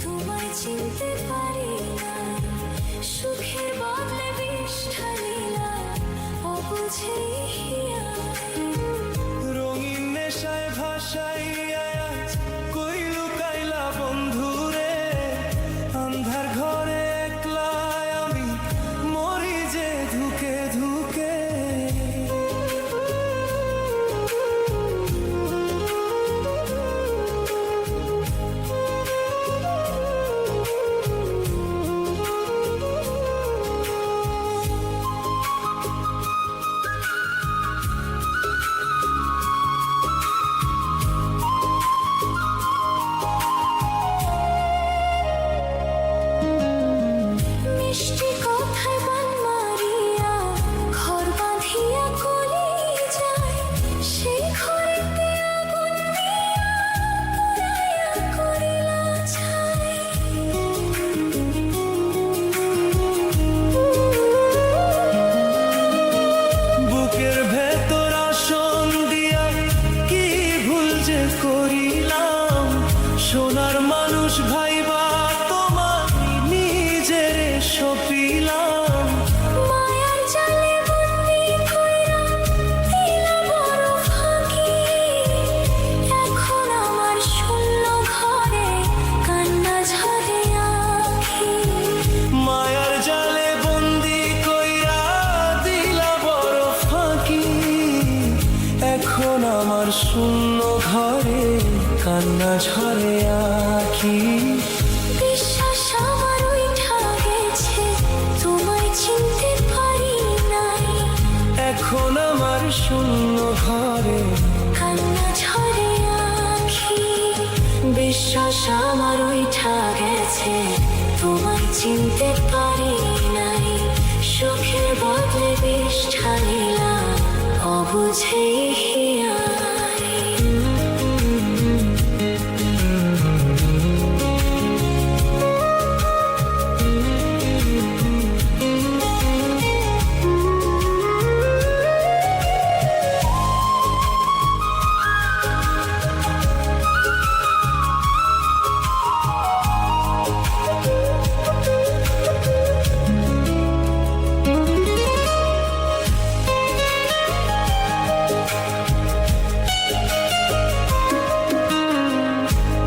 তোমায় চিনতে পারি না। সুখের বদলে বিষ ঢালিলাম অবুঝে হিয়ায়। রঙিন নেশায় ভাসাইয়া কই লুকাইলা বন্ধুরে, আন্ধার ঘরে একলা আমি মরি যে ধুকে ধুকে। মিষ্টি কথায় বান মারিয়া ঘর বাঁধিয়া কলি যায়, সেই ঘরেতে আগুন দিয়া পুরাইয়া করিলা ছাই। বুকের ভেতর আসন দিয়া কি ভুল যে করিলাম, সোনার মানুষ ভাইবা তোমার নিজের সপিলাম। মায়ার জালে বন্দি কইরা দিলা বড় ফাঁকি, এখন আমার শূন্য ঘরে কান্না ঝরে আঁখি। মায়ার জালে বন্দি কইরা দিলা বড় ফাঁকি, এখন আমার শূন্য ঘরে কান্না ঝরে আঁখি। বিশ্বাস আমার উইঠা গেছে, তোমায় চিনতে পারি নাই। এখন আমার শূন্য ঘরে কান্না ঝরে আঁখি। বিশ্বাস আমার উইঠা গেছে, তোমায় চিনতে পারি নাই। সুখের বদলে বিষ ঢালিলাম অবুঝে হিয়ায়।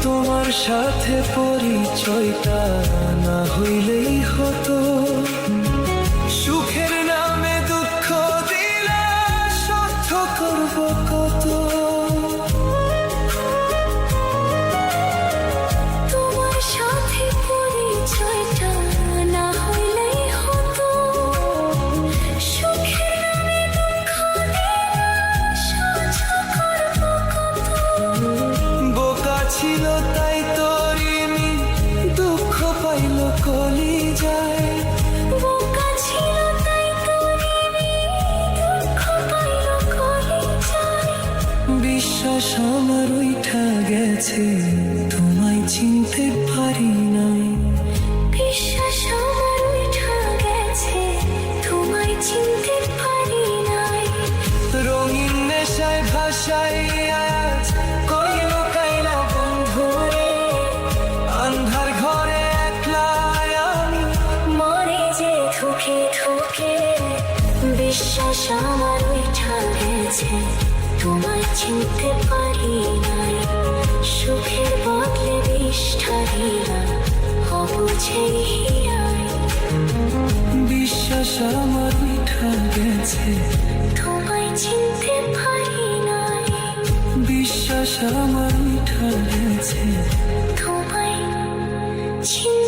তোমার সাথে পরিচয়টা না হইলেই হতো, সুখের নামে দুঃখ দিলে সহ্য করব কত। তোমার সাথে পরিচয়টা না হইলেই হতো, সুখের নামে দুঃখ দিলা সহ্য করব কত। বোকা ছিল তাই তোরিনি দুঃখ পাইল কলি যায়, বোকা ছিল তাই তোরিনি দুঃখ পাইল কলি যায়। বিশ্বাস আমার উইঠা গেছে, তোমায় চিনতে পারি নাই। বিশ্বাস আমার উইঠা গেছে, তোমায় চিনতে পারি নাই। রঙিন নেশায় ভাসাইয়া কই লুকাইলা বন্ধুরে, আন্ধার ঘরে একলা আমি মরে যে ধুকে ধুকে। বিশ্বাস আমার উইঠা গেছে, তোমায় চিনতে পারি নাই। সুখের বদলে বিষ ঢালিলাম অবুঝে হিয়ায়। বিশ্বাস আমার উইঠা গেছে, তোমায় চিনতে পারি নাই। বিশ্বাস আমার উইঠা গেছে। তোমায় চিনতে